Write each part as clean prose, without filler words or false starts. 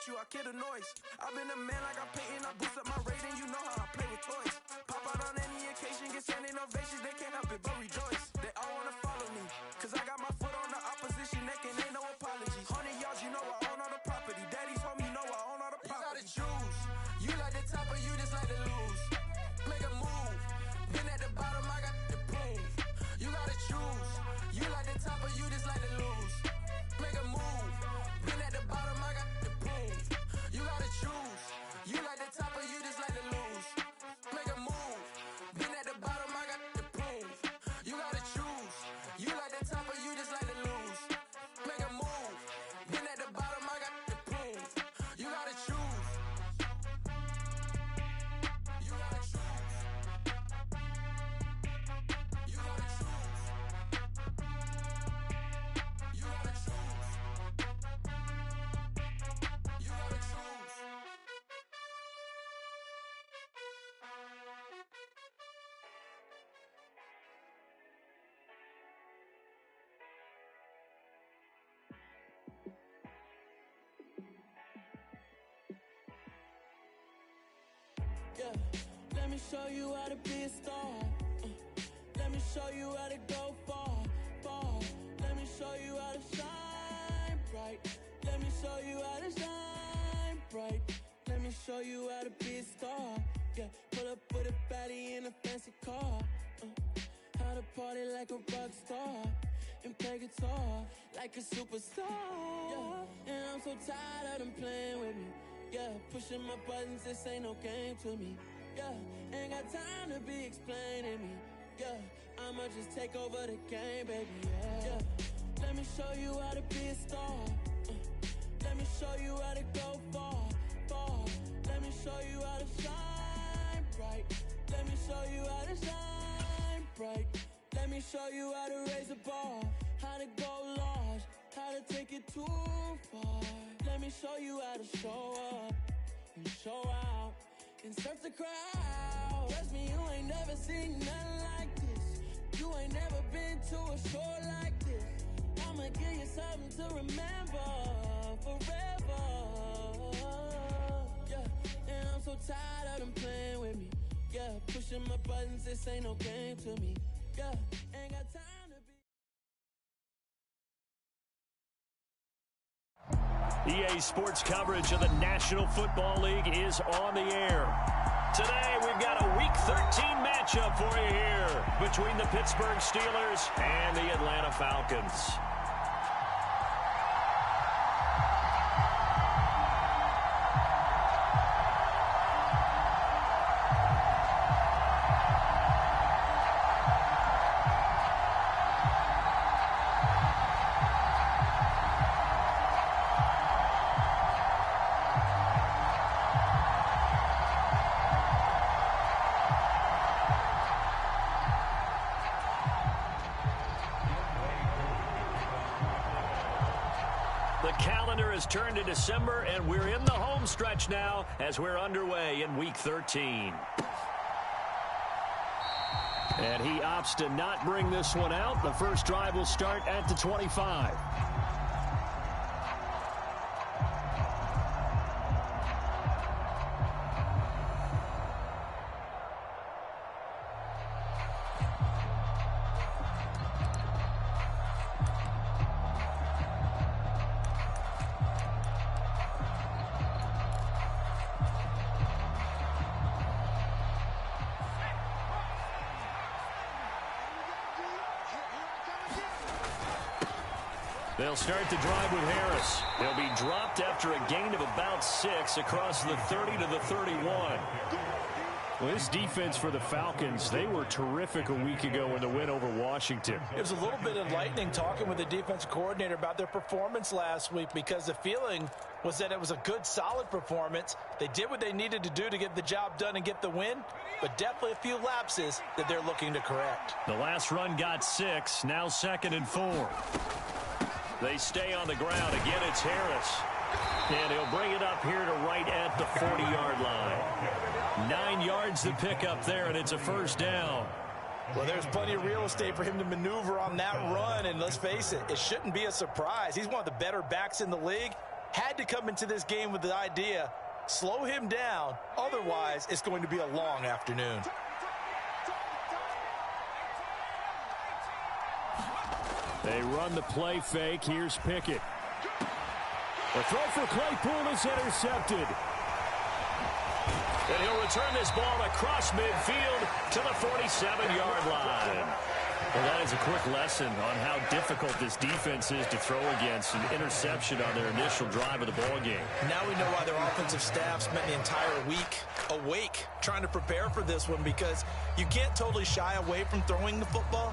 at you, I kill the noise. I've been a man like I'm Peyton, I boost up my rating, you know how I play with toys. Pop out on any occasion, get standing ovations, they can't help it but rejoice. They all wanna follow me, cause I got my foot on the opposition neck and ain't no apologies. 100 yards, you know I own all the property. Daddy's home, you know I own all the property. You gotta choose, you like the top or you just like to lose. Make a move, been at the bottom, I got the proof. You gotta choose, you like the top or you just like to lose. Make a move, been at the bottom, I got the proof. You gotta choose, you like the top or you just like to lose. Make a move, been at the bottom, I got the proof. You gotta choose, you like the top or you just like to lose. Make a move, been at the bottom, I got the proof. You gotta choose. You gotta choose. You gotta choose. You gotta choose. You gotta choose. Yeah, let me show you how to be a star. Let me show you how to go far, far. Let me show you how to shine bright. Let me show you how to shine bright. Let me show you how to be a star. Yeah, pull up with a baddie in a fancy car. How to party like a rock star and play guitar like a superstar. Yeah, and I'm so tired of them playing with me. Yeah, pushing my buttons, this ain't no game to me. Yeah, ain't got time to be explaining me. Yeah, I'ma just take over the game, baby. Yeah, let me show you how to be a star. Let me show you how to go far, far. Let me show you how to shine bright. Let me show you how to shine bright. Let me show you how to raise a bar, how to go large, how to take it too far. Let me show you how to show up and show out and surf the crowd. Trust me, you ain't never seen nothing like this. You ain't never been to a show like this. I'ma give you something to remember forever. Yeah, and I'm so tired of them playing with me. Yeah, pushing my buttons, this ain't no game to me. Yeah, ain't got time to be. EA Sports coverage of the National Football League is on the air. Today, we've got a Week 13 matchup for you here between the Pittsburgh Steelers and the Atlanta Falcons. The calendar has turned to December, and we're in the home stretch now as we're underway in Week 13. And he opts to not bring this one out. The first drive will start at the 25. They'll start the drive with Harris. They'll be dropped after a gain of about 6 across the 30 to the 31. Well, this defense for the Falcons, they were terrific a week ago in the win over Washington. It was a little bit enlightening talking with the defense coordinator about their performance last week, because the feeling was that it was a good, solid performance. They did what they needed to do to get the job done and get the win, but definitely a few lapses that they're looking to correct. The last run got 6, now 2nd and 4. They stay on the ground. Again, it's Harris. And he'll bring it up here to right at the 40-yard line. 9 yards to pick up there, and it's a first down. Well, there's plenty of real estate for him to maneuver on that run, and let's face it, it shouldn't be a surprise. He's one of the better backs in the league. had to come into this game with the idea, slow him down, otherwise it's going to be a long afternoon. They run the play fake. Here's Pickett. The throw for Claypool is intercepted. And he'll return this ball across midfield to the 47-yard line. Well, that is a quick lesson on how difficult this defense is to throw against. An interception on their initial drive of the ball game. Now we know why their offensive staff spent the entire week awake trying to prepare for this one, because you can't totally shy away from throwing the football,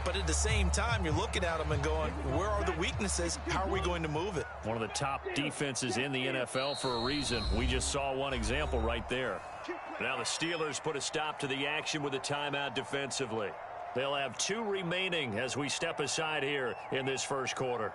but at the same time, you're looking at them and going, where are the weaknesses? How are we going to move it? One of the top defenses in the NFL for a reason. We just saw one example right there. Now the Steelers put a stop to the action with a timeout defensively. They'll have 2 remaining as we step aside here in this first quarter.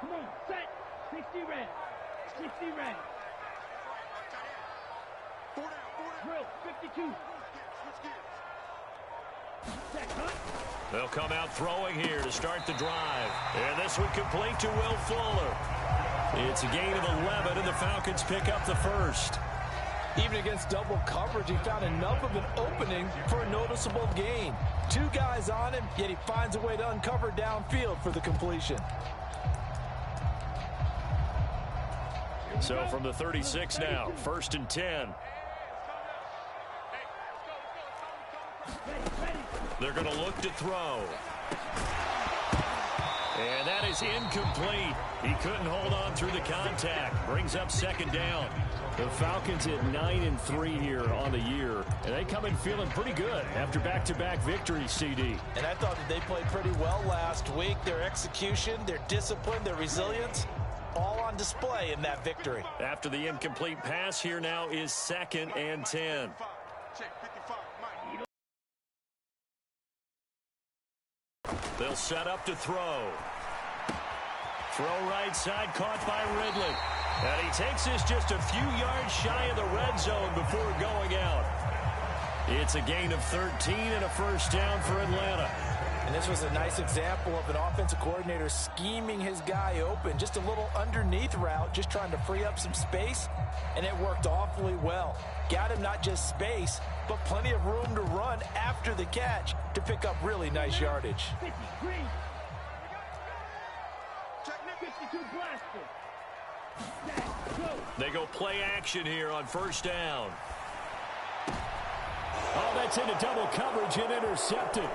Come on, set. 60 red. 60 red. Drill, 52. Set, hunt. They'll come out throwing here to start the drive. And this one complete to Will Fuller. It's a gain of 11, and the Falcons pick up the first. Even against double coverage, he found enough of an opening for a noticeable gain. 2 guys on him, yet he finds a way to uncover downfield for the completion. So from the 36 now, 1st and 10. They're going to look to throw. And that is incomplete. He couldn't hold on through the contact. Brings up 2nd down. The Falcons at 9-3 here on the year. And they come in feeling pretty good after back-to-back victories, CD. And I thought that they played pretty well last week. Their execution, their discipline, their resilience, all on display in that victory. After the incomplete pass, here now is 2nd and 10. They'll set up to throw. Throw right side, caught by Ridley. And he takes this just a few yards shy of the red zone before going out. It's a gain of 13 and a 1st down for Atlanta. And this was a nice example of an offensive coordinator scheming his guy open. Just a little underneath route, just trying to free up some space, and it worked awfully well. Got him not just space, but plenty of room to run after the catch to pick up really nice yardage. 50, green. 52 blaster. Set, go. They go play action here on 1st down. Oh, that's into double coverage and intercepted.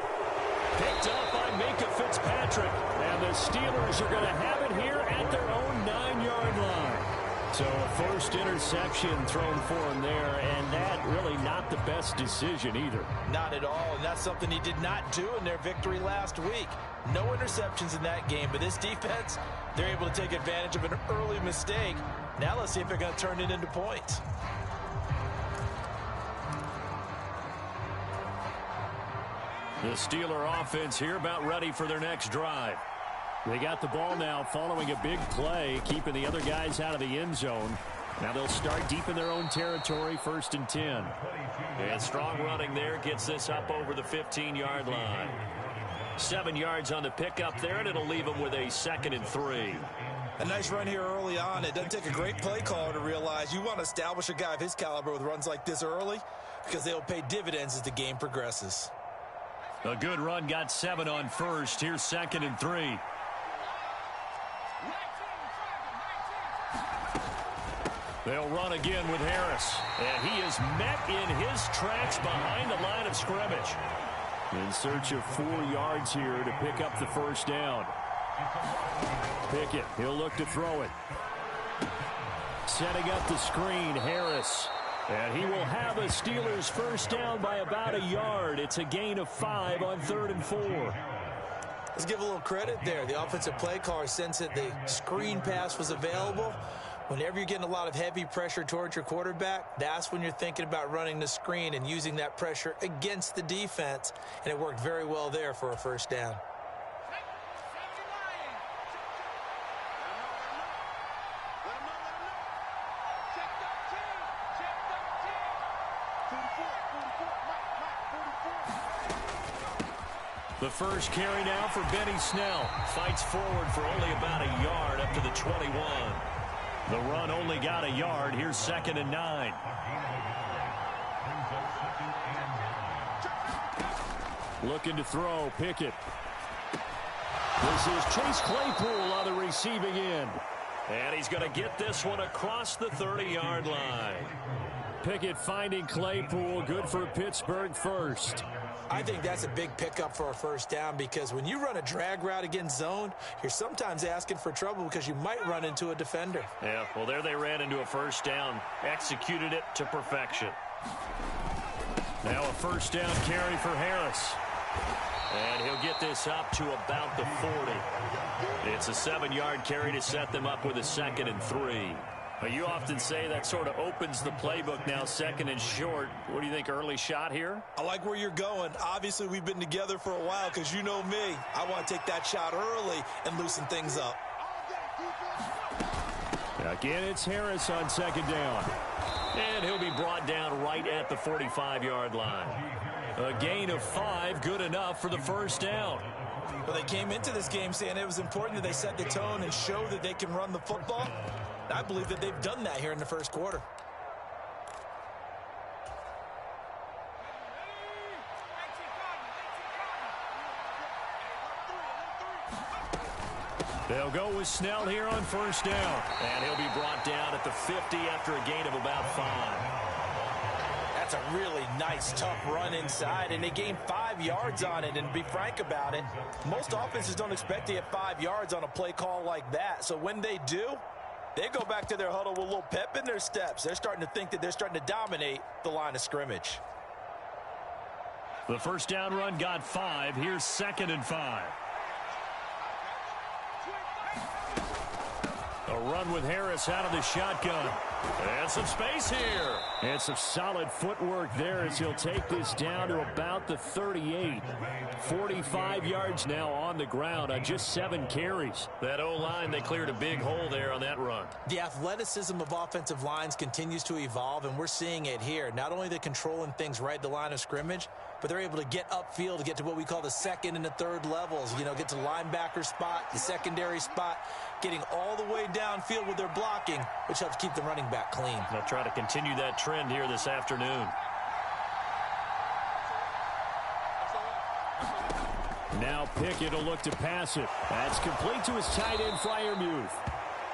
Picked up by Minkah Fitzpatrick. And the Steelers are going to have it here at their own 9-yard line. So a first interception thrown for him there, and that really not the best decision either. Not at all, and that's something he did not do in their victory last week. No interceptions in that game, but this defense, they're able to take advantage of an early mistake. Now let's see if they're going to turn it into points. The Steeler offense here about ready for their next drive. They got the ball now following a big play, keeping the other guys out of the end zone. Now they'll start deep in their own territory, 1st and 10. And strong running there gets this up over the 15-yard line. 7 yards on the pickup there, and it'll leave them with a 2nd and 3. A nice run here early on. It doesn't take a great play caller to realize you want to establish a guy of his caliber with runs like this early, because they'll pay dividends as the game progresses. A good run, got 7 on 1st. Here's 2nd and 3. They'll run again with Harris. And he is met in his tracks behind the line of scrimmage. In search of 4 yards here to pick up the 1st down. Pickett, he'll look to throw it. Setting up the screen, Harris. And he will have a Steelers 1st down by about a yard. It's a gain of 5 on 3rd and 4. Let's give a little credit there. The offensive play caller sensed that the screen pass was available. Whenever you're getting a lot of heavy pressure towards your quarterback, that's when you're thinking about running the screen and using that pressure against the defense. And it worked very well there for a first down. The first carry now for Benny Snell. Fights forward for only about a yard up to the 21. The run only got a yard. Here's 2nd and 9. Looking to throw, Pickett. This is Chase Claypool on the receiving end. And he's going to get this one across the 30-yard line. Pickett finding Claypool. Good for Pittsburgh first. I think that's a big pickup for a first down because when you run a drag route against zone, you're sometimes asking for trouble because you might run into a defender. Yeah, well, there they ran into a first down. Executed it to perfection. Now a first down carry for Harris. And he'll get this up to about the 40. It's a 7-yard carry to set them up with a 2nd and 3. You often say that sort of opens the playbook now, 2nd and short. What do you think, early shot here? I like where you're going. Obviously, we've been together for a while because you know me. I want to take that shot early and loosen things up. Again, it's Harris on 2nd down. And he'll be brought down right at the 45-yard line. A gain of 5, good enough for the first down. Well, they came into this game saying it was important that they set the tone and show that they can run the football. I believe that they've done that here in the first quarter. They'll go with Snell here on first down. And he'll be brought down at the 50 after a gain of about 5. That's a really nice, tough run inside, and they gained 5 yards on it. And to be frank about it, most offenses don't expect to get 5 yards on a play call like that. So when they do, they go back to their huddle with a little pep in their steps. They're starting to think that they're starting to dominate the line of scrimmage. The first down run got 5. Here's 2nd and 5. A run with Harris out of the shotgun. And some space here. And some solid footwork there as he'll take this down to about the 38. 45 yards now on the ground on just 7 carries. That O-line, they cleared a big hole there on that run. The athleticism of offensive lines continues to evolve, and we're seeing it here. Not only they're controlling things right at the line of scrimmage, but they're able to get upfield to get to what we call the 2nd and the 3rd levels. You know, get to linebacker spot, the secondary spot, getting all the way downfield with their blocking, which helps keep the running back clean. They'll try to continue that trend here this afternoon. Now Pickett will look to pass it. That's complete to his tight end, Freiermuth.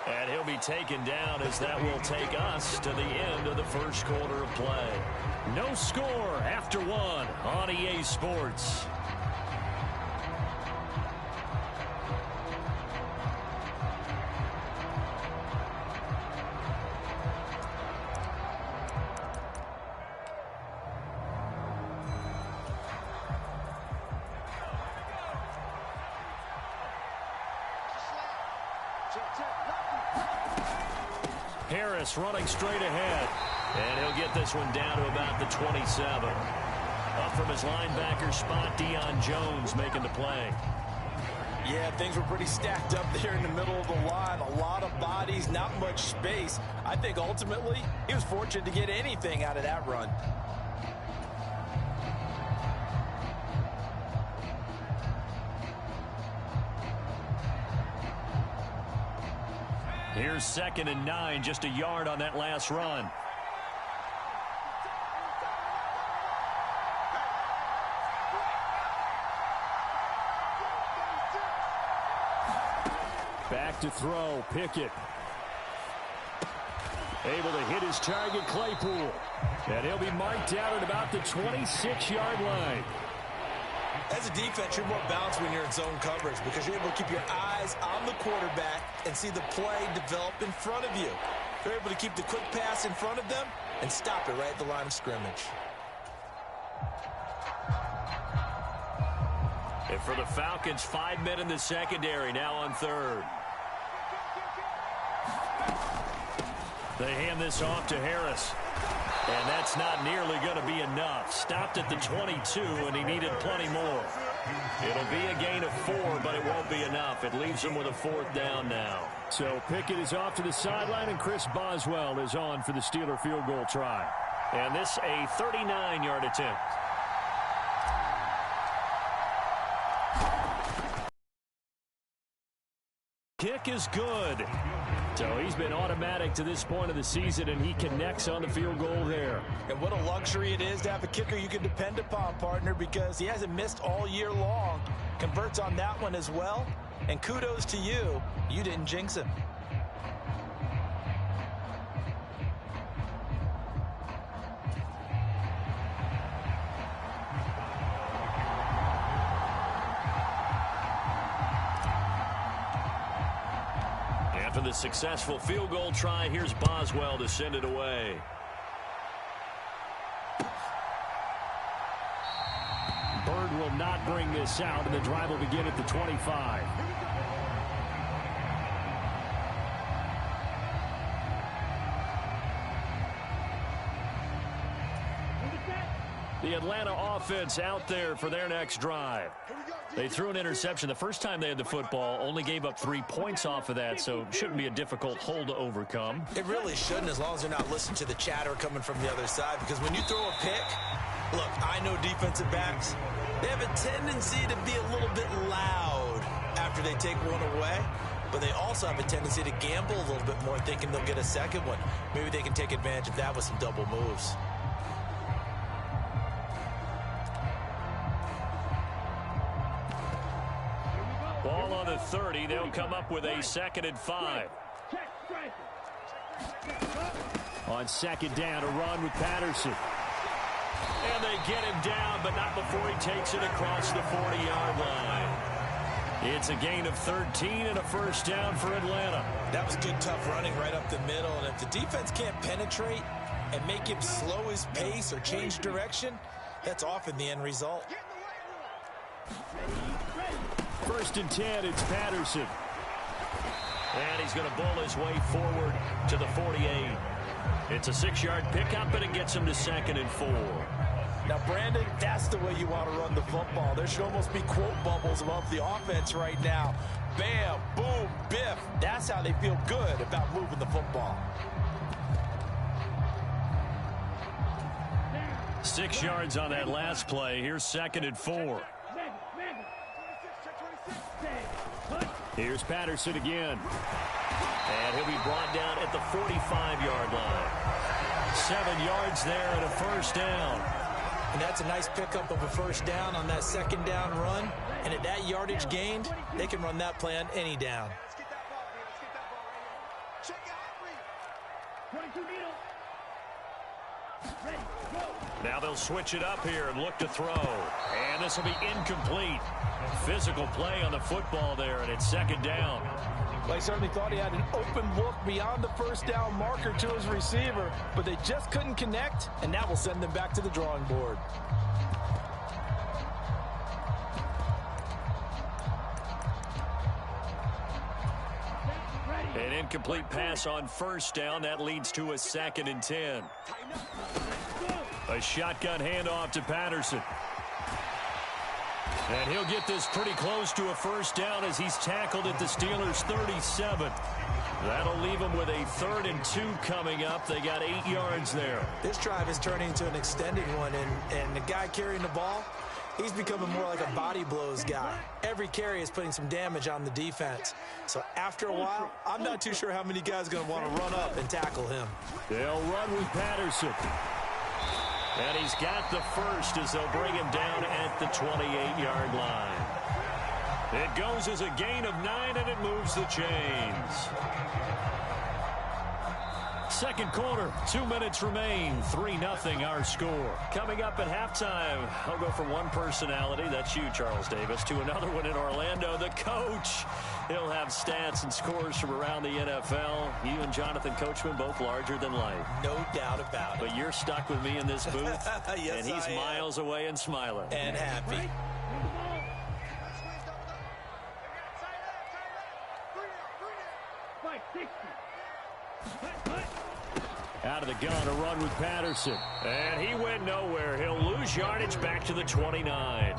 And he'll be taken down as that will take us to the end of the first quarter of play. No score after 1 on EA Sports. Harris running straight ahead. And he'll get this one down to about the 27. Up from his linebacker spot, Deion Jones making the play. Yeah, things were pretty stacked up there in the middle of the line. A lot of bodies, not much space. I think ultimately he was fortunate to get anything out of that run. Here's 2nd and 9, just a yard on that last run. Back to throw, Pickett. Able to hit his target, Claypool. And he'll be marked down at about the 26-yard line. As a defense, you're more balanced when you're in zone coverage because you're able to keep your eyes on the quarterback and see the play develop in front of you. You're able to keep the quick pass in front of them and stop it right at the line of scrimmage. And for the Falcons, 5 men in the secondary, now on third. They hand this off to Harris. And that's not nearly going to be enough. Stopped at the 22, and he needed plenty more. It'll be a gain of 4, but it won't be enough. It leaves him with a 4th down now. So Pickett is off to the sideline, and Chris Boswell is on for the Steeler field goal try. And this a 39-yard attempt. Kick is good. So he's been automatic to this point of the season, and he connects on the field goal there. And what a luxury it is to have a kicker you can depend upon, partner, because he hasn't missed all year long. Converts on that one as well. And kudos to you. You didn't jinx him. After the successful field goal try, here's Boswell to send it away. Bird will not bring this out, and the drive will begin at the 25. The Atlanta offense out there for their next drive. They threw an interception the first time they had the football, only gave up 3 points off of that, so shouldn't be a difficult hole to overcome. It really shouldn't, as long as they're not listening to the chatter coming from the other side, because when you throw a pick, look, I know defensive backs, they have a tendency to be a little bit loud after they take one away, but they also have a tendency to gamble a little bit more, thinking they'll get a second one. Maybe they can take advantage of that with some double moves. Ball on the 30. They'll come up with a 2nd and 5. On 2nd down, a run with Patterson. And they get him down, but not before he takes it across the 40-yard line. It's a gain of 13 and a 1st down for Atlanta. That was good, tough running right up the middle. And if the defense can't penetrate and make him slow his pace or change direction, that's often the end result. 1st and 10, it's Patterson. And he's going to bull his way forward to the 48. It's a 6-yard pickup, and it gets him to 2nd and 4. Now, Brandon, that's the way you want to run the football. There should almost be quote bubbles above the offense right now. Bam, boom, biff. That's how they feel good about moving the football. 6 yards on that last play. Here's 2nd and 4. Here's Patterson again. And he'll be brought down at the 45-yard line. 7 yards there and a 1st down. And that's a nice pickup of a 1st down on that 2nd down run. And at that yardage gained, they can run that play on any down. Now they'll switch it up here and look to throw. And this will be incomplete. Physical play on the football there, and it's 2nd down. Well, he certainly thought he had an open look beyond the 1st down marker to his receiver, but they just couldn't connect, and that will send them back to the drawing board. An incomplete pass on 1st down. That leads to a 2nd and 10. A shotgun handoff to Patterson. And he'll get this pretty close to a 1st down as he's tackled at the Steelers' 37. That'll leave them with a 3rd and 2 coming up. They got 8 yards there. This drive is turning into an extended one, and the guy carrying the ball, he's becoming more like a body blows guy. Every carry is putting some damage on the defense. So after a while, I'm not too sure how many guys are going to want to run up and tackle him. They'll run with Patterson. And he's got the 1st as they'll bring him down at the 28-yard line. It goes as a gain of 9, and it moves the chains. 2nd quarter, 2 minutes remain, 3-0 our score. Coming up at halftime, I'll go from one personality, that's you, Charles Davis, to another one in Orlando, the coach. He'll have stats and scores from around the NFL. You and Jonathan Coachman, both larger than life. No doubt about it. But you're stuck with me in this booth, yes, and he's miles away and smiling. And happy. Out of the gun, a run with Patterson. And he went nowhere. He'll lose yardage back to the 29.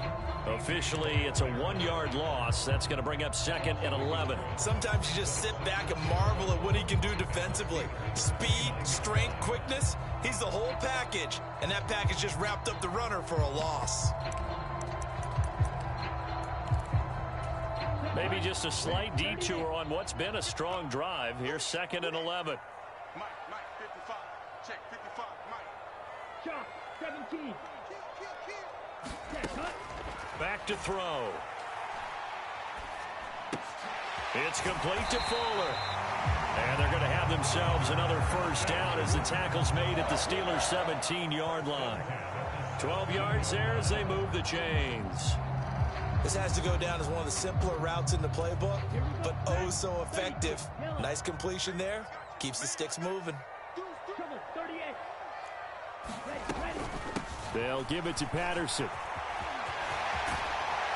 Officially, it's a 1-yard loss. That's going to bring up 2nd and 11. Sometimes you just sit back and marvel at what he can do defensively. Speed, strength, quickness, he's the whole package. And that package just wrapped up the runner for a loss. Maybe just a slight detour on what's been a strong drive. Here's 2nd and 11. Mike, 55. Check, 55, Mike. Shot, 17. Back to throw. It's complete to Fuller. And they're going to have themselves another first down as the tackle's made at the Steelers' 17-yard line. 12 yards there as they move the chains. This has to go down as one of the simpler routes in the playbook, but oh so effective. Nice completion there. Keeps the sticks moving. They'll give it to Patterson.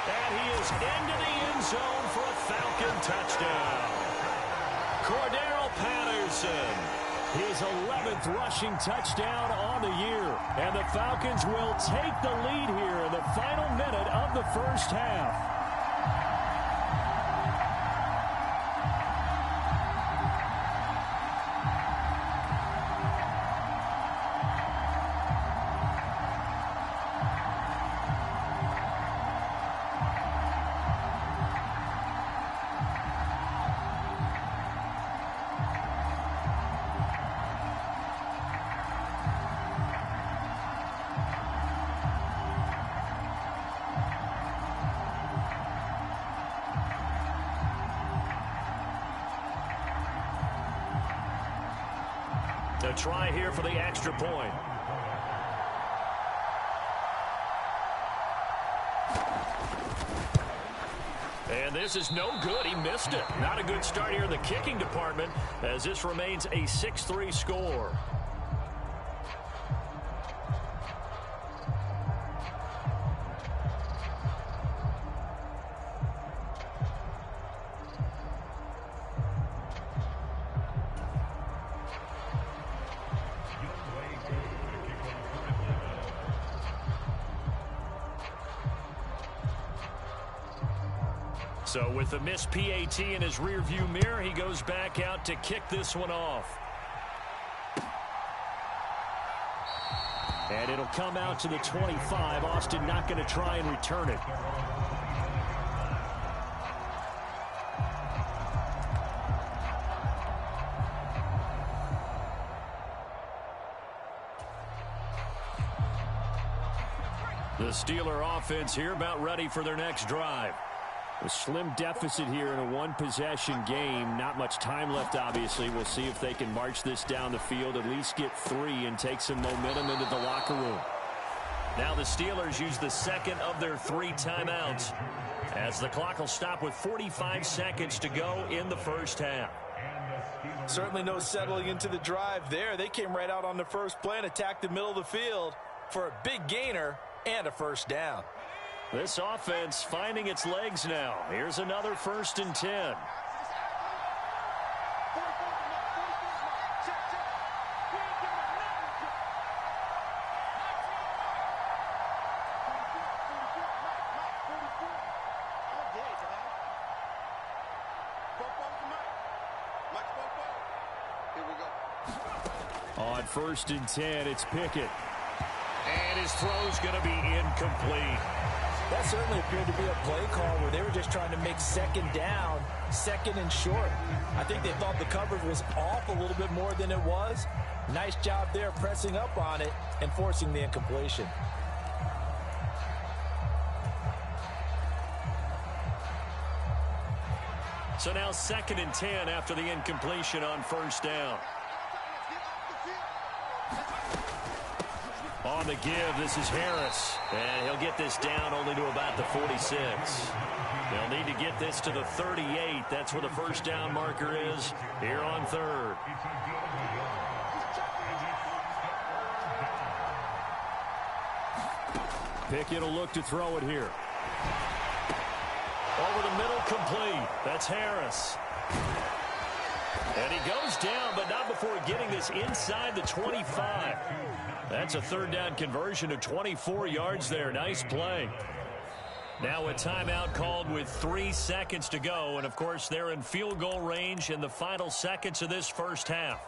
And he is into the end zone for a Falcon touchdown. Cordarrelle Patterson, his 11th rushing touchdown on the year. And the Falcons will take the lead here in the final minute of the first half. A try here for the extra point. And this is no good. He missed it. Not a good start here in the kicking department as this remains a 6-3 score. So with the missed PAT in his rearview mirror, he goes back out to kick this one off. And it'll come out to the 25. Austin not going to try and return it. The Steeler offense here about ready for their next drive. A slim deficit here in a one-possession game. Not much time left, obviously. We'll see if they can march this down the field, at least get 3 and take some momentum into the locker room. Now the Steelers use the second of their 3 timeouts as the clock will stop with 45 seconds to go in the first half. Certainly no settling into the drive there. They came right out on the first play and attacked the middle of the field for a big gainer and a first down. This offense finding its legs now. Here's another 1st and 10. On 1st and 10, it's Pickett. And his throw's going to be incomplete. That certainly appeared to be a play call where they were just trying to make second down, 2nd and short. I think they thought the coverage was off a little bit more than it was. Nice job there pressing up on it and forcing the incompletion. So now 2nd and 10 after the incompletion on 1st down. On the give, this is Harris. And he'll get this down only to about the 46. They'll need to get this to the 38. That's where the first down marker is here on 3rd. Pickett will look to throw it here. Over the middle, complete. That's Harris. And he goes down, but not before getting this inside the 25. That's a third down conversion of 24 yards there. Nice play. Now a timeout called with 3 seconds to go. And, of course, they're in field goal range in the final seconds of this first half.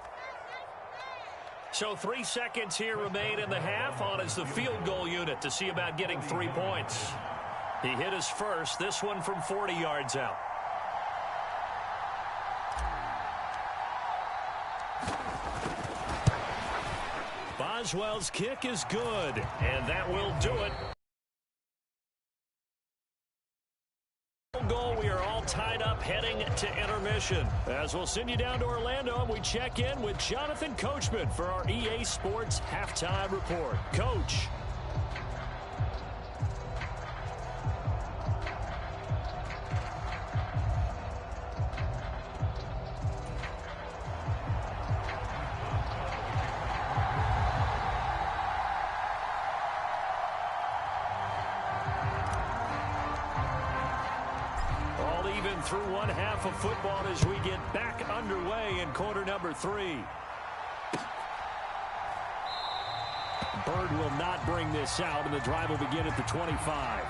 So 3 seconds here remain in the half. On is the field goal unit to see about getting 3 points. He hit his first, this one from 40 yards out. Boswell's kick is good, and that will do it. Goal, we are all tied up heading to intermission. As we'll send you down to Orlando, and we check in with Jonathan Coachman for our EA Sports Halftime Report. Coach. Through one half of football as we get back underway in quarter number 3. Bird will not bring this out, and the drive will begin at the 25.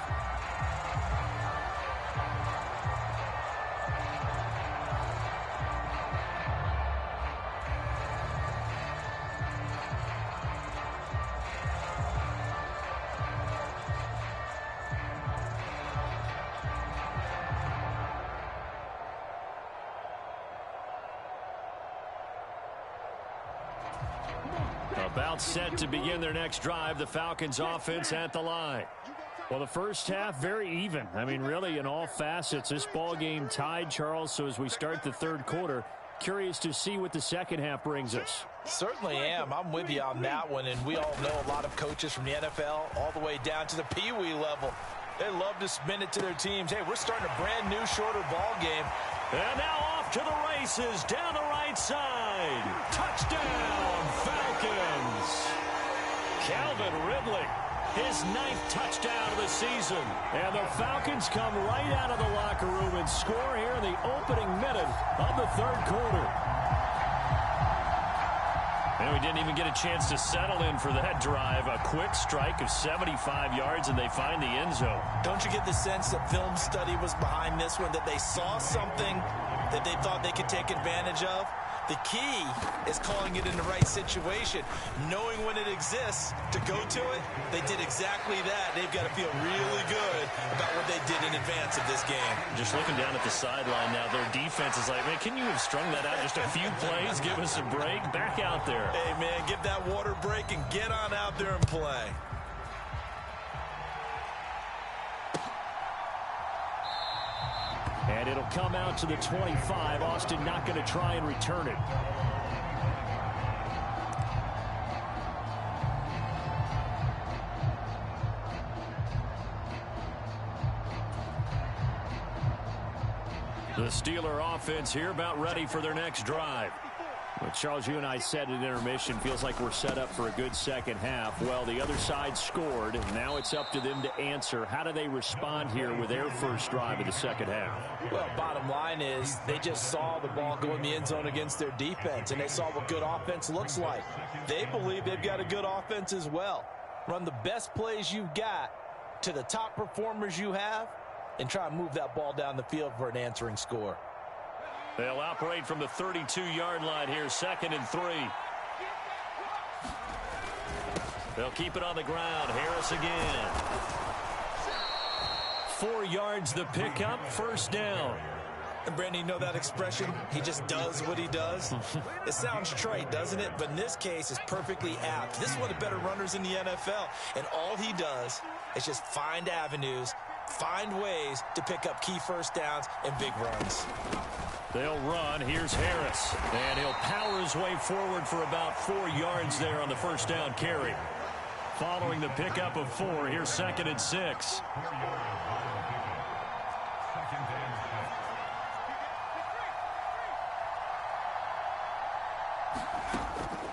About set to begin their next drive, the Falcons offense at the line. Well, the first half, very even. I mean, really, in all facets, this ball game tied, Charles. So as we start the third quarter, curious to see what the second half brings us. Certainly am. I'm with you on that one. And we all know a lot of coaches from the NFL all the way down to the Pee Wee level. They love to spin it to their teams. Hey, we're starting a brand new, shorter ball game. And now off to the races down the right side. Touchdown, Falcons. Calvin Ridley, his 9th touchdown of the season. And the Falcons come right out of the locker room and score here in the opening minute of the third quarter. And we didn't even get a chance to settle in for that drive. A quick strike of 75 yards, and they find the end zone. Don't you get the sense that film study was behind this one, that they saw something that they thought they could take advantage of? The key is calling it in the right situation, knowing when it exists to go to it. They did exactly that. They've got to feel really good about what they did in advance of this game. Just looking down at the sideline now, their defense is like, man, can you have strung that out just a few plays? Give us a break. Back out there. Hey, man, give that water break and get on out there and play. And it'll come out to the 25. Austin not going to try and return it. The Steeler offense here about ready for their next drive. Well, Charles, you and I said at intermission, feels like we're set up for a good second half. Well, the other side scored, and now it's up to them to answer. How do they respond here with their first drive of the second half? Well, bottom line is they just saw the ball go in the end zone against their defense, and they saw what good offense looks like. They believe they've got a good offense as well. Run the best plays you've got to the top performers you have, and try and move that ball down the field for an answering score. They'll operate from the 32-yard line here, 2nd and 3. They'll keep it on the ground. Harris again. 4 yards the pickup, first down. And Brandon, you know that expression? He just does what he does. It sounds trite, doesn't it? But in this case, it's perfectly apt. This is one of the better runners in the NFL. And all he does is just find avenues, find ways to pick up key first downs and big runs. They'll run. Here's Harris. And he'll power his way forward for about 4 yards there on the first down carry. Following the pickup of 4, here's 2nd and 6.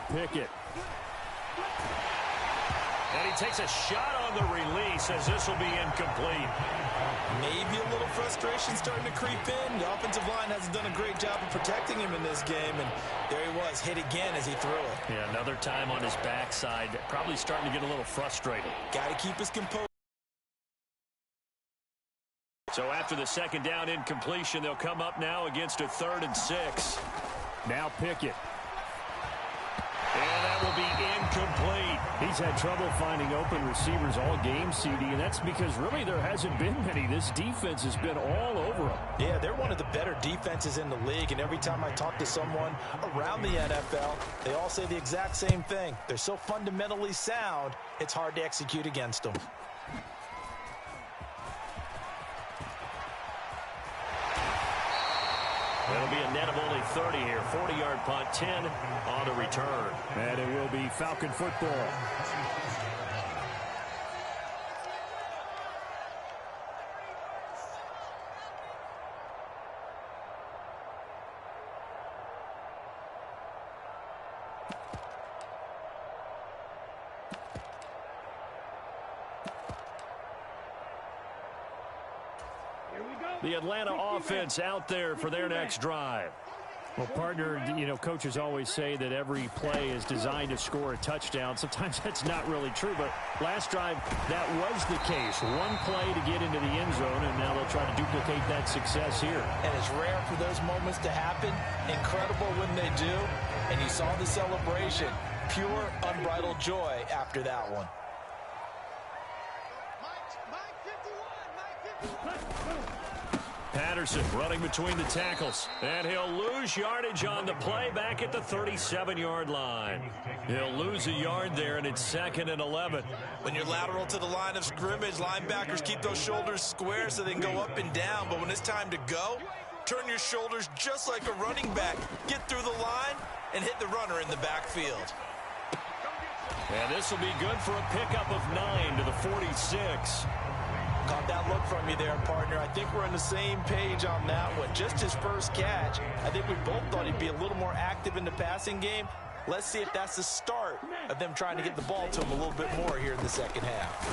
Pickett. And he takes a shot on the release as this will be incomplete. Maybe a little frustration starting to creep in. The offensive line hasn't done a great job of protecting him in this game, and there he was, hit again as he threw it. Yeah, another time on his backside, probably starting to get a little frustrated. Got to keep his composure. So after the second down incompletion, they'll come up now against a 3rd and 6. Now Pickett. And that will be incomplete. He's had trouble finding open receivers all game, CD, and that's because really there hasn't been many. This defense has been all over them. Yeah, they're one of the better defenses in the league, and every time I talk to someone around the NFL, they all say the exact same thing. They're so fundamentally sound, it's hard to execute against them. It'll be a net of only 30 here. 40-yard punt, 10 on the return. And it will be Falcon football. The Atlanta offense out there for their next drive. Well, partner, you know, coaches always say that every play is designed to score a touchdown. Sometimes that's not really true, but last drive, that was the case. One play to get into the end zone, and now they'll try to duplicate that success here. And it's rare for those moments to happen. Incredible when they do. And you saw the celebration. Pure, unbridled joy after that one. Patterson running between the tackles, and he'll lose yardage on the play back at the 37-yard line. He'll lose a yard there, and it's 2nd and 11. When you're lateral to the line of scrimmage, linebackers keep those shoulders square so they can go up and down. But when it's time to go, turn your shoulders just like a running back. Get through the line and hit the runner in the backfield. And this will be good for a pickup of 9 to the 46. Caught that look from you there, partner. I think we're on the same page on that one. Just his first catch. I think we both thought he'd be a little more active in the passing game. Let's see if that's the start of them trying to get the ball to him a little bit more here in the second half.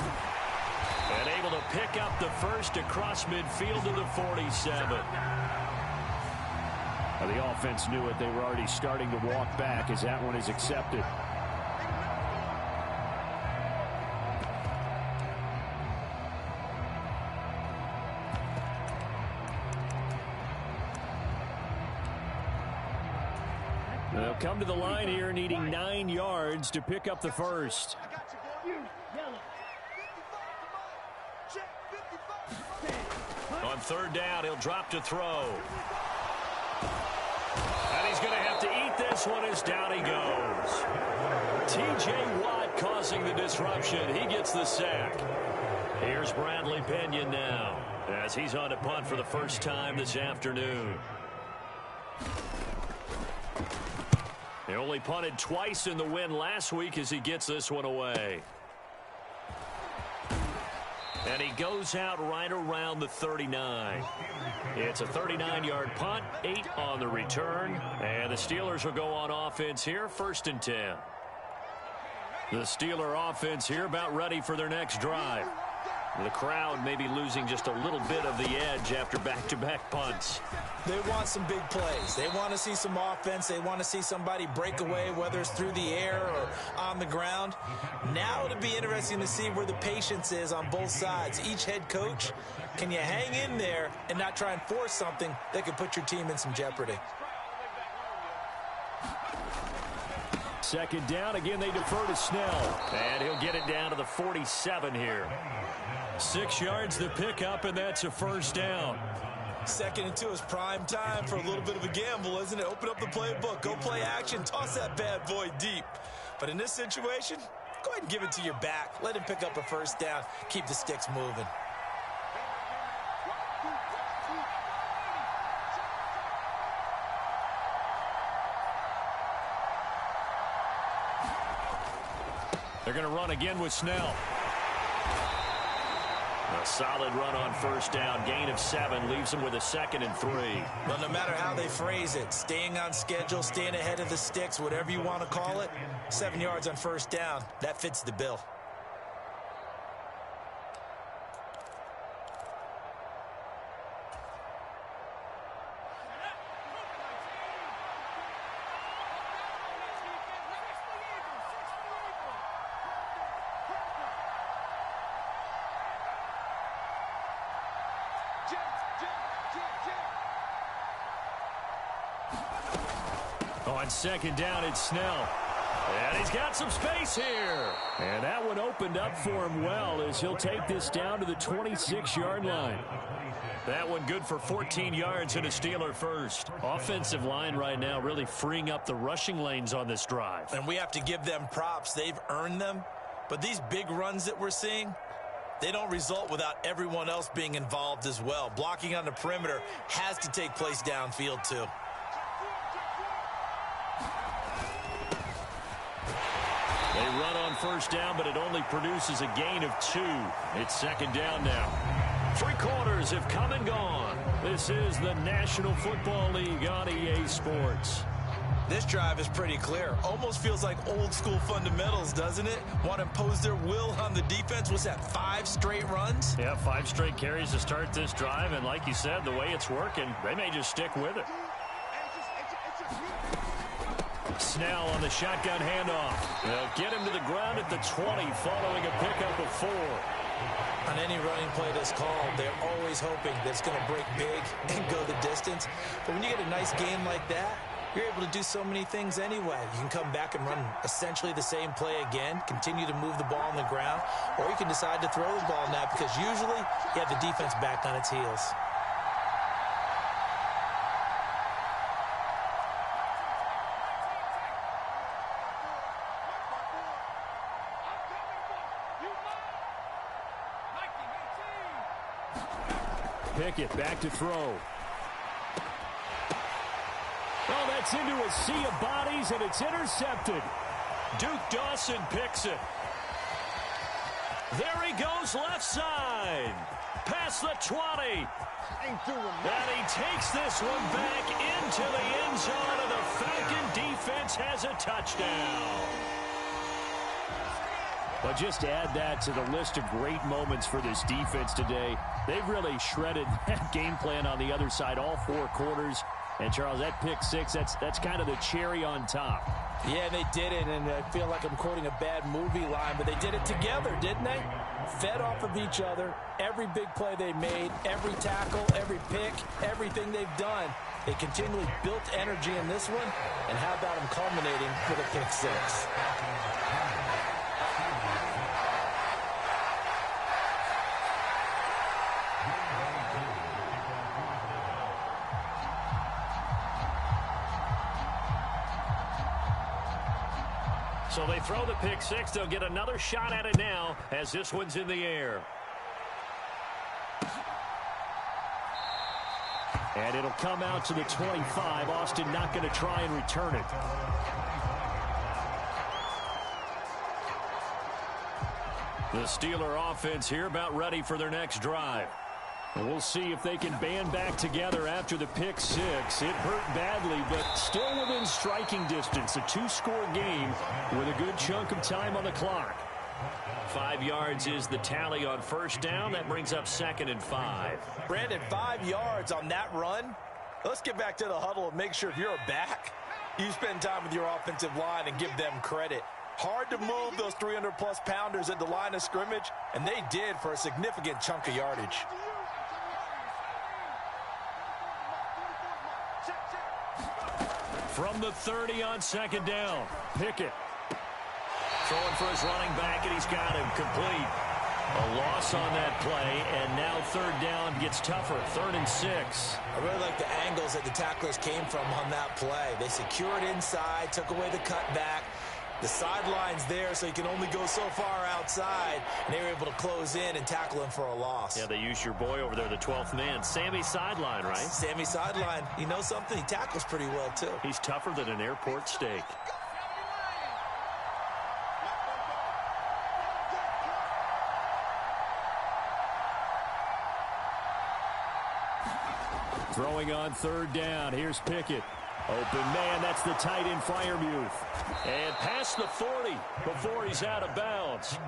And able to pick up the first across midfield to the 47. Now, the offense knew it. They were already starting to walk back as that one is accepted. They'll come to the line here needing 9 yards to pick up the first. On 3rd down, he'll drop to throw. And he's going to have to eat this one as down he goes. T.J. Watt causing the disruption. He gets the sack. Here's Bradley Pinion now as he's on to punt for the first time this afternoon. He only punted twice in the win last week as he gets this one away. And he goes out right around the 39. It's a 39-yard punt, 8 on the return. And the Steelers will go on offense here, 1st and 10. The Steeler offense here about ready for their next drive. The crowd may be losing just a little bit of the edge after back-to-back punts. They want some big plays. They want to see some offense. They want to see somebody break away, whether it's through the air or on the ground. Now it'll be interesting to see where the patience is on both sides. Each head coach, can you hang in there and not try and force something that could put your team in some jeopardy? 2nd down. Again, they defer to Snell. And he'll get it down to the 47 here. 6 yards the pickup, and that's a 1st down. 2nd and 2 is prime time for a little bit of a gamble, isn't it? Open up the playbook, go play action, toss that bad boy deep. But in this situation, go ahead and give it to your back. Let him pick up a 1st down. Keep the sticks moving. They're going to run again with Snell. A solid run on 1st down. Gain of 7 leaves them with a 2nd and 3. Well, no matter how they phrase it, staying on schedule, staying ahead of the sticks, whatever you want to call it, 7 yards on 1st down, that fits the bill. On second down, it's Snell. And he's got some space here. And that one opened up for him well as he'll take this down to the 26-yard line. That one good for 14 yards and a Steeler first. Offensive line right now really freeing up the rushing lanes on this drive. And we have to give them props. They've earned them. But these big runs that we're seeing, they don't result without everyone else being involved as well. Blocking on the perimeter has to take place downfield too. They run on first down, but it only produces a gain of 2. It's second down now. 3 quarters have come and gone. This is the National Football League on EA Sports. This drive is pretty clear. Almost feels like old school fundamentals, doesn't it? Want to impose their will on the defense. What's that, 5 straight runs? Yeah, 5 straight carries to start this drive. And like you said, the way it's working, they may just stick with it. Snell on the shotgun handoff. They'll get him to the ground at the 20 following a pickup of 4. On any running play that's called, they're always hoping that it's going to break big and go the distance. But when you get a nice gain like that, you're able to do so many things anyway. You can come back and run essentially the same play again, continue to move the ball on the ground, or you can decide to throw the ball now because usually you have the defense back on its heels. Pickett back to throw. Oh, that's into a sea of bodies, and it's intercepted. Duke Dawson picks it. There he goes left side. Past the 20. And he takes this one back into the end zone, and the Falcon defense has a touchdown. But just add that to the list of great moments for this defense today. They've really shredded that game plan on the other side all 4 quarters. And, Charles, that pick 6, that's kind of the cherry on top. Yeah, they did it, and I feel like I'm quoting a bad movie line, but they did it together, didn't they? Fed off of each other, every big play they made, every tackle, every pick, everything they've done. They continually built energy in this one, and how about them culminating with a pick 6? So they throw the pick 6. They'll get another shot at it now as this one's in the air. And it'll come out to the 25. Austin not going to try and return it. The Steeler offense here about ready for their next drive. We'll see if they can band back together after the pick 6. It hurt badly, but still within striking distance. A 2-score game with a good chunk of time on the clock. 5 yards is the tally on first down. That brings up 2nd and 5. Brandon, 5 yards on that run. Let's get back to the huddle and make sure if you're a back, you spend time with your offensive line and give them credit. Hard to move those 300-plus pounders at the line of scrimmage, and they did for a significant chunk of yardage. From the 30 on second down, Pickett. Throwing for his running back, and he's got him complete. A loss on that play, and now 3rd down gets tougher, 3rd and 6. I really like the angles that the tacklers came from on that play. They secured inside, took away the cutback. The sideline's there, so you can only go so far outside, and they were able to close in and tackle him for a loss. Yeah, they used your boy over there, the 12th man, Sammy Sideline, right? Sammy Sideline. You know something? He tackles pretty well, too. He's tougher than an airport steak. Throwing on 3rd down. Here's Pickett. Open man, that's the tight end Freiermuth. And past the 40 before he's out of bounds.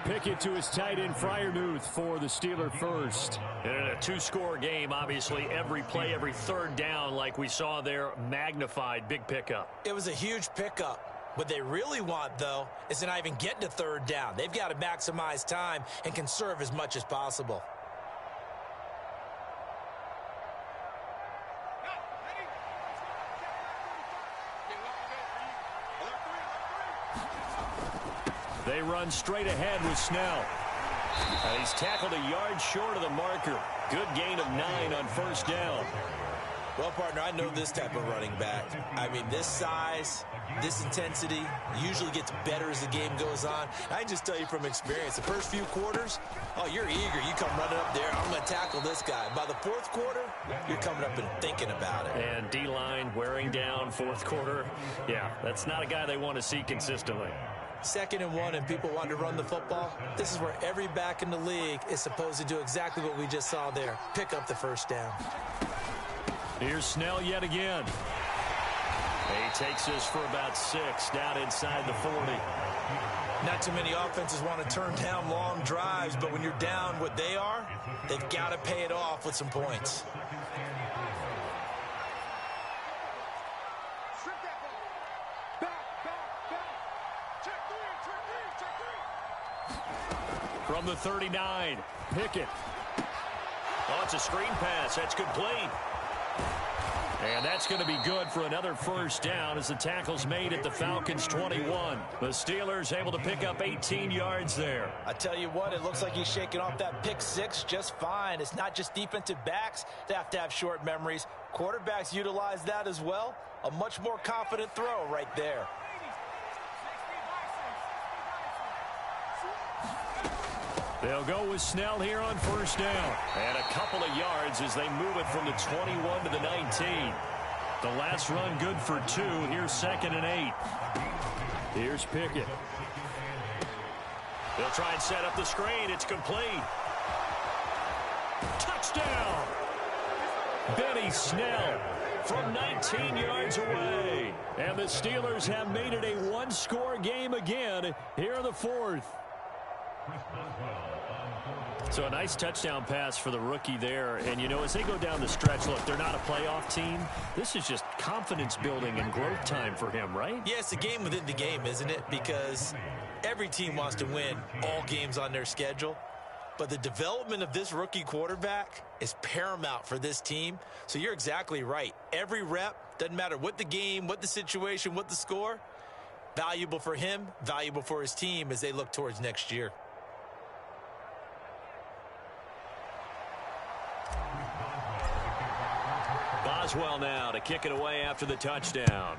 Pickett to his tight end Freiermuth for the Steeler first. And in a 2-score game, obviously every play, every 3rd down like we saw there, magnified, big pickup. It was a huge pickup. What they really want, though, is to not even get to 3rd down. They've got to maximize time and conserve as much as possible. They run straight ahead with Snell. And he's tackled a yard short of the marker. Good gain of 9 on first down. Well, partner, I know this type of running back. I mean, this size, this intensity usually gets better as the game goes on. I can just tell you from experience, the first few quarters, oh, you're eager. You come running up there, I'm going to tackle this guy. By the fourth quarter, you're coming up and thinking about it. And D-line wearing down fourth quarter. Yeah, that's not a guy they want to see consistently. 2nd and 1 and people want to run the football. This is where every back in the league is supposed to do exactly what we just saw there. Pick up the first down. Here's Snell yet again. He takes this for about 6 down inside the 40. Not too many offenses want to turn down long drives, but when you're down what they are, they've got to pay it off with some points. From the 39, Pickett. Oh, it's a screen pass. That's complete. And that's going to be good for another first down as the tackle's made at the Falcons' 21. The Steelers able to pick up 18 yards there. I tell you what, it looks like he's shaking off that pick 6 just fine. It's not just defensive backs that have short memories. Quarterbacks utilize that as well. A much more confident throw right there. They'll go with Snell here on first down. And a couple of yards as they move it from the 21 to the 19. The last run good for 2. Here's 2nd and 8. Here's Pickett. They'll try and set up the screen. It's complete. Touchdown! Benny Snell from 19 yards away. And the Steelers have made it a one-score game again here in the 4th. So a nice touchdown pass for the rookie there. And, you know, as they go down the stretch, look, they're not a playoff team. This is just confidence building and growth time for him, right? Yeah, it's a game within the game, isn't it? Because every team wants to win all games on their schedule. But the development of this rookie quarterback is paramount for this team. So you're exactly right. Every rep, doesn't matter what the game, what the situation, what the score, valuable for him, valuable for his team as they look towards next year. Boswell now to kick it away after the touchdown.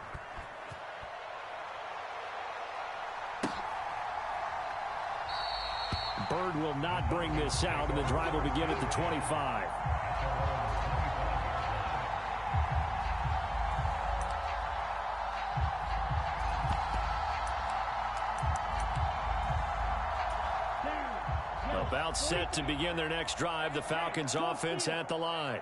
Bird will not bring this out, and the drive will begin at the 25. About set to begin their next drive, the Falcons offense at the line.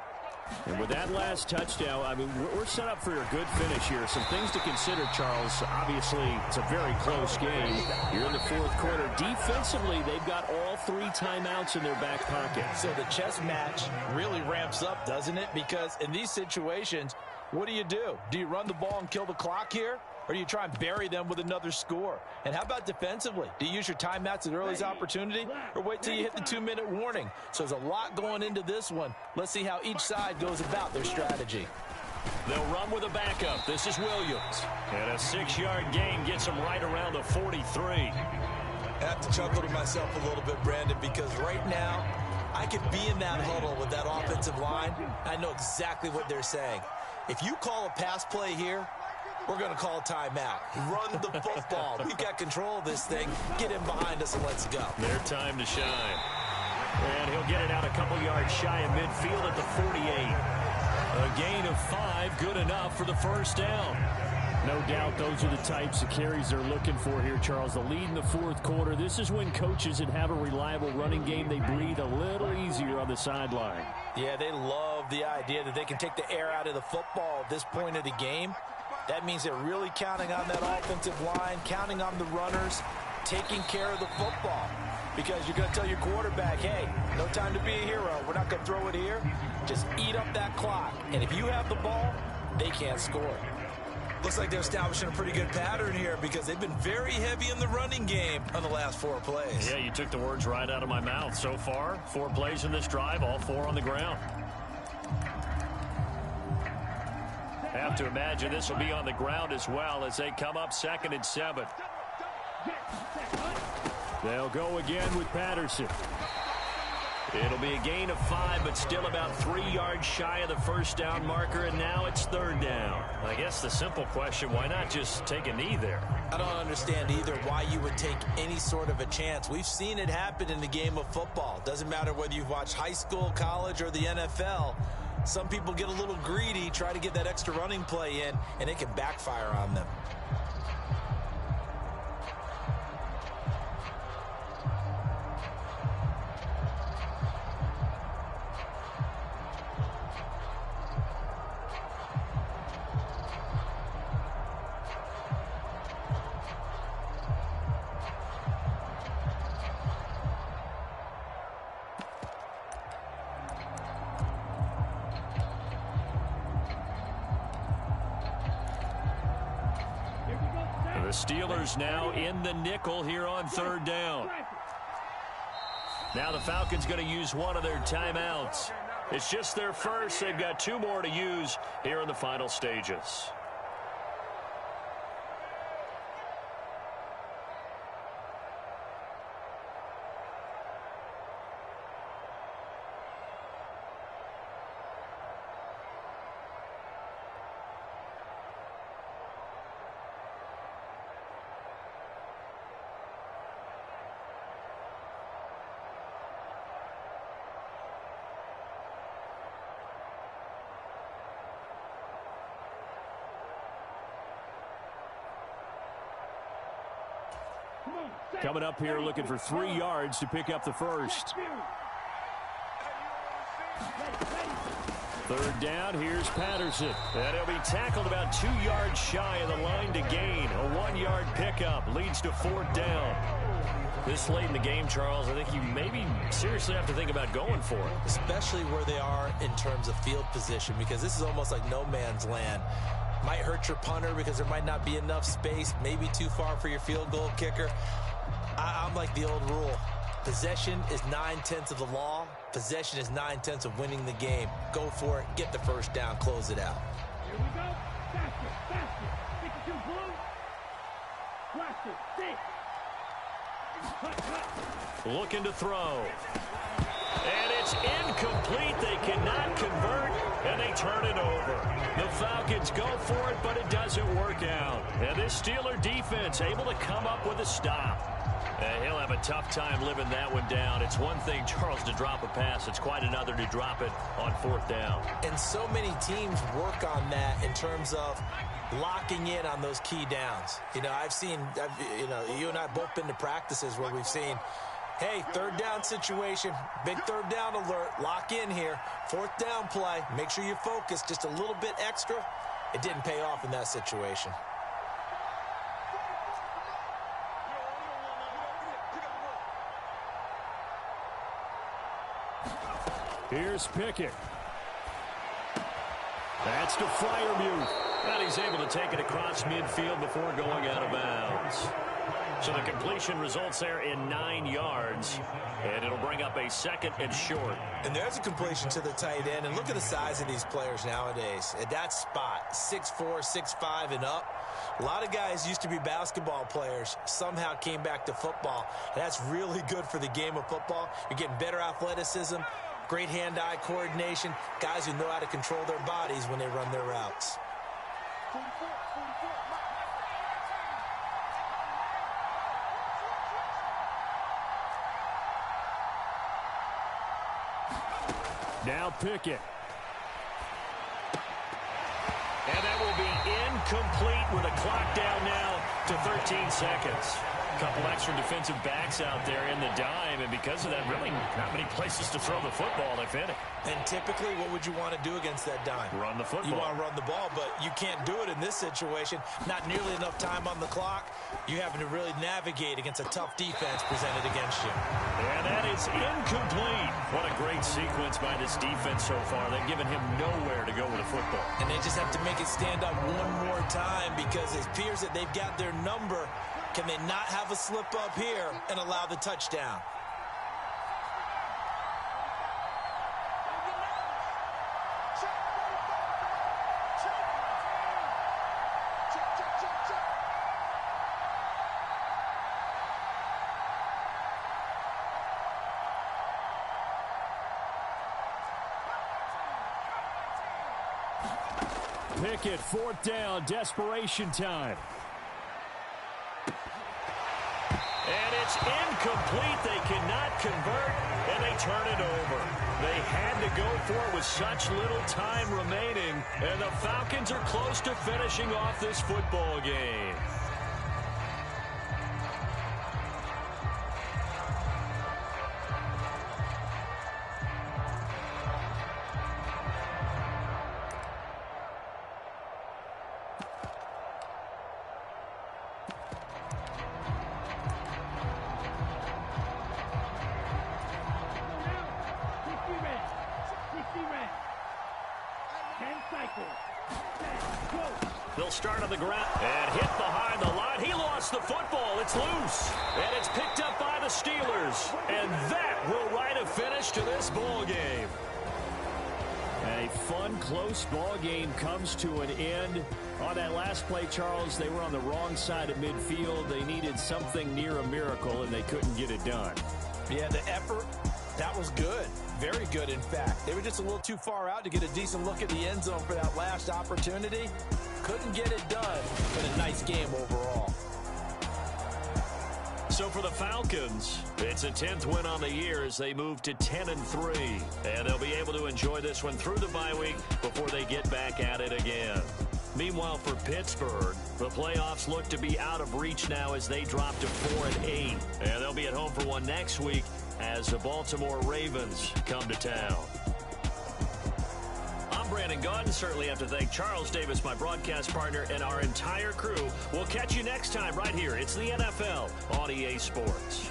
And with that last touchdown, I mean, we're set up for a good finish here. Some things to consider, Charles. Obviously, it's a very close game. You're in the 4th quarter. Defensively, they've got all 3 timeouts in their back pocket. So the chess match really ramps up, doesn't it? Because in these situations, what do? Do you run the ball and kill the clock here? Or do you try and bury them with another score? And how about defensively? Do you use your timeouts at the earliest opportunity? Or wait till you hit the 2-minute warning? So there's a lot going into this one. Let's see how each side goes about their strategy. They'll run with a backup. This is Williams. And a 6-yard gain gets them right around the 43. I have to chuckle to myself a little bit, Brandon, because right now I could be in that huddle with that offensive line. I know exactly what they're saying. If you call a pass play here, we're going to call timeout. Run the football. We've got control of this thing. Get in behind us and let's go. Their time to shine. And he'll get it out a couple yards shy of midfield at the 48. A gain of 5, good enough for the first down. No doubt those are the types of carries they're looking for here, Charles. The lead in the 4th quarter. This is when coaches that have a reliable running game, they breathe a little easier on the sideline. Yeah, they love the idea that they can take the air out of the football at this point of the game. That means they're really counting on that offensive line, counting on the runners, taking care of the football. Because you're going to tell your quarterback, hey, no time to be a hero. We're not going to throw it here. Just eat up that clock. And if you have the ball, they can't score. Looks like they're establishing a pretty good pattern here because they've been very heavy in the running game on the last 4 plays. Yeah, you took the words right out of my mouth. So far, 4 plays in this drive, all 4 on the ground. Have to imagine this will be on the ground as well as they come up 2nd and 7. They'll go again with Patterson. It'll be a gain of 5, but still about 3 yards shy of the first down marker, and now it's third down. I guess the simple question, why not just take a knee there? I don't understand either why you would take any sort of a chance. We've seen it happen in the game of football. Doesn't matter whether you've watched high school, college, or the NFL. Some people get a little greedy, try to get that extra running play in, and it can backfire on them. The Steelers now in the nickel here on third down. Now the Falcons going to use one of their timeouts. It's just their first. They've got 2 more to use here in the final stages. Coming up here looking for 3 yards to pick up the first. Third down, here's Patterson. And he'll be tackled about 2 yards shy of the line to gain. A 1-yard pickup leads to fourth down. This late in the game, Charles, I think you maybe seriously have to think about going for it. Especially where they are in terms of field position, because this is almost like no man's land. Might hurt your punter because there might not be enough space, maybe too far for your field goal kicker. I'm like the old rule. Possession is 9/10 of the law. Possession is 9/10 of winning the game. Go for it. Get the first down. Close it out. Here we go. Faster, faster. 52 blue. Faster, 6. Looking to throw. And it's incomplete. They cannot convert, and they turn it over. The Falcons go for it, but it doesn't work out. And this Steeler defense able to come up with a stop. He'll have a tough time living that one down. It's one thing, Charles, to drop a pass. It's quite another to drop it on fourth down. And so many teams work on that in terms of locking in on those key downs. You know, you and I both been to practices where we've seen, hey, third down situation, big third down alert, lock in here, fourth down play, make sure you focus just a little bit extra. It didn't pay off in that situation. Here's Pickett. That's to Freiermuth. And he's able to take it across midfield before going out of bounds. So the completion results there in 9 yards. And it'll bring up a second and short. And there's a completion to the tight end. And look at the size of these players nowadays. At that spot, 6'4", 6'5", and up. A lot of guys used to be basketball players, somehow came back to football. And that's really good for the game of football. You're getting better athleticism, great hand-eye coordination, guys who know how to control their bodies when they run their routes. Now Pickett. And that will be incomplete with a clock down now to 13 seconds. A couple extra defensive backs out there in the dime, and because of that, really not many places to throw the football, if any. And typically, what would you want to do against that dime? Run the football. You want to run the ball, but you can't do it in this situation. Not nearly enough time on the clock. You having to really navigate against a tough defense presented against you. And that is incomplete. What a great sequence by this defense so far. They've given him nowhere to go with the football. And they just have to make it stand up one more time because it appears that they've got their number. Can they not have a slip up here and allow the touchdown? Pickett, fourth down, desperation time. And it's incomplete. They cannot convert, and they turn it over. They had to go for it with such little time remaining, and the Falcons are close to finishing off this football game. They'll start on the ground and hit behind the line. He lost the football. It's loose. And it's picked up by the Steelers. And that will write a finish to this ball game. A fun, close ball game comes to an end. On that last play, Charles, they were on the wrong side of midfield. They needed something near a miracle, and they couldn't get it done. Yeah, the effort, that was good. Very good, in fact. They were just a little too far out to get a decent look at the end zone for that last opportunity. Couldn't get it done, but a nice game overall. So for the Falcons, it's a 10th win on the year as they move to 10-3. And they'll be able to enjoy this one through the bye week before they get back at it again. Meanwhile, for Pittsburgh, the playoffs look to be out of reach now as they drop to 4-8. And they'll be at home for one next week as the Baltimore Ravens come to town. I'm Brandon Gaudin. Certainly have to thank Charles Davis, my broadcast partner, and our entire crew. We'll catch you next time right here. It's the NFL on EA Sports.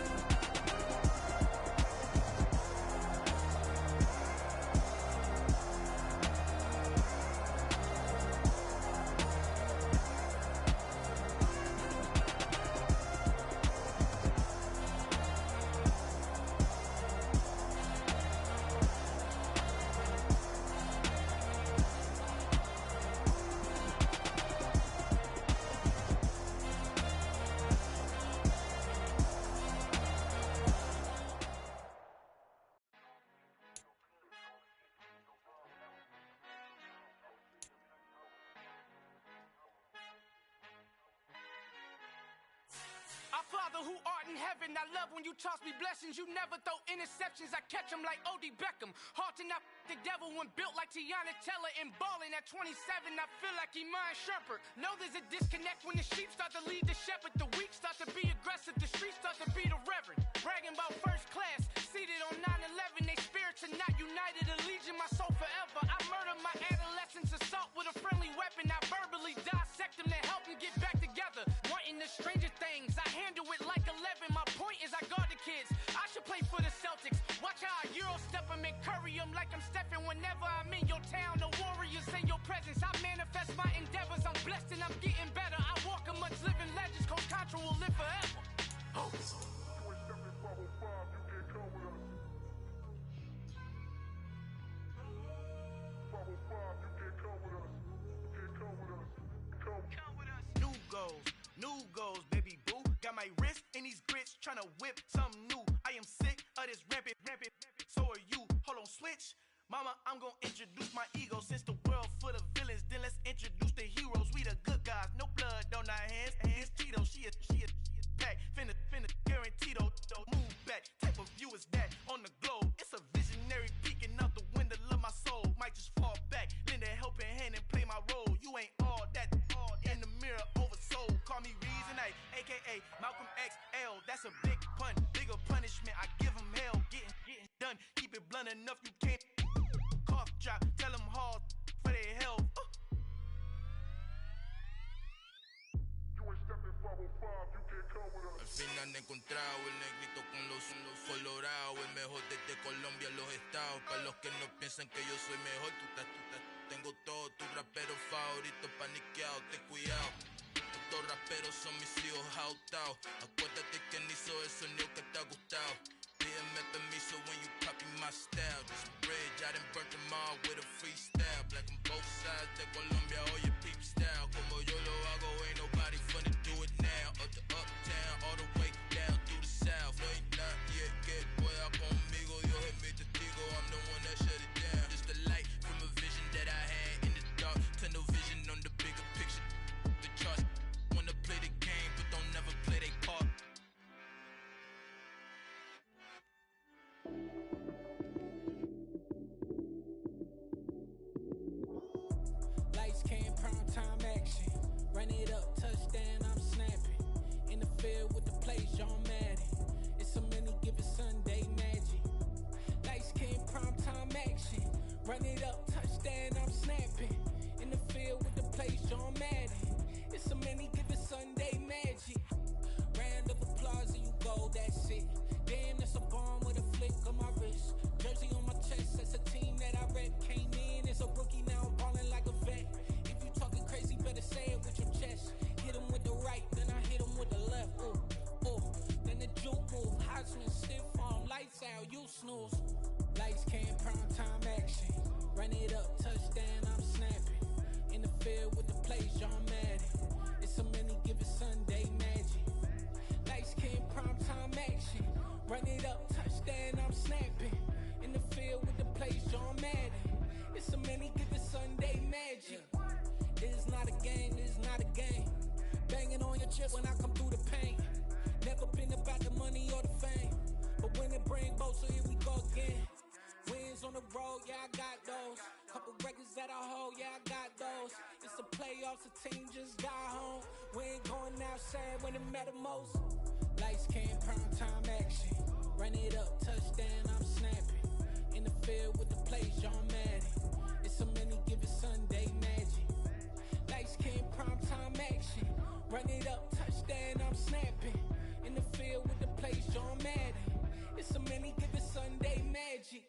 Our Father who art in heaven, I love when you toss me blessings. You never throw interceptions, I catch them like O.D. Beckham. Hard to not the devil when built like Tiana Teller. And balling at 27, I feel like Iman Shumpert. Know there's a disconnect when the sheep start to lead the shepherd. The weak start to be aggressive, the streets start to be the reverend. Bragging about first class, seated on 9/11. They spirits are not united, a legion, my soul forever. I murder my adolescence, assault with a friendly weapon. I verbally dissect them to help them get back together. Wanting the stranger things, I handle it like 11. My point is I guard the kids. I should play for the Celtics. Watch how I Euro step them and curry them like I'm Stephen. Whenever I'm in your town, the Warriors in your presence. I manifest my endeavors. I'm blessed and I'm getting better. I walk amongst living legends. Coach Contra will live forever. Oh. New goals, baby boo. Got my wrist in these grits, tryna whip something new. I am sick of this rampant. So are you. Hold on, switch. Mama, I'm gonna introduce my ego. Since the world full of villains, then let's introduce the heroes. We the good guys, no blood on our hands. Hands Tito, she is back. Finna, guaranteed. Move back. Type of view is that on the globe? It's a visionary peeking out the window of my soul. Might just fall back, lend a helping hand and play my role. You ain't all that. In the mirror, oversold. Call me Reason A, a.k.a. Malcolm XL. That's a big pun, bigger punishment. I give him hell, getting done. Keep it blunt enough, you can't. Cough drop, tell them hard for their health. Al final he encontrado el negrito con los colorados, el mejor desde Colombia, los estados. Para los que no piensan que yo soy mejor, tengo todo, tu rapero favorito paniqueado, ten cuidado. Estos raperos son mis hijos jautados. Acuérdate que ni hizo el sonido que te ha gustado. Pídeme permiso when you copy my style. This bridge, I done burnt them all with a freestyle. Black on both sides de Colombia, oye peep style. Como yo lo hago, ain't nobody finna do it now. Up to uptown, all the way down through the south. No ain't not yet, que pueda conmigo. Dios es mi testigo, I'm the one that shut it down. Just a light from a vision that I had in the dark. Tunnel vision Run it up, touchdown, I'm snapping. In the field with the plays, John Madden. It's a many given Sunday magic. Light skin, primetime action. Run it up, touchdown, I'm snapping. In the field with the plays, John Madden. It's a many given Sunday magic. Round of applause and you go, that's it. Damn, that's a bomb with a flick on my wrist. Jersey on my chest, that's a team that I rep. Came in as a rookie, now I'm ballin' like a vet. If you talking crazy, better say it with your chest. Hit him with the right, then I hit him with the left. Ooh, ooh. Then the juke move, Heisman stiff arm, lights out, you snooze. Lights came, prime time action. Run it up, touchdown, I'm snapping. In the field with the plays, John Madden. It's a many given Sunday magic. Lights came, prime time action. Run it up, touchdown, I'm snapping. In the field with the plays, John Madden. It's a many given Sunday magic. It is not a game, it is not a game. Banging on your chest when I come through the pain. Never been about the money or the fame. But when it bring both, so here we go again. Wins on the road, yeah, I got those. Couple records that I hold, yeah, I got those. It's the playoffs, the team just got home. We ain't going outside when it matter most. Lights came, prime time action. Run it up, touchdown, I'm snapping. In the field with the plays, John Madden. It's a many given Sunday magic. Lights came, prime time action. Run it up, touchdown, I'm snapping. In the field with the plays, John Madden. It's a many given Sunday magic.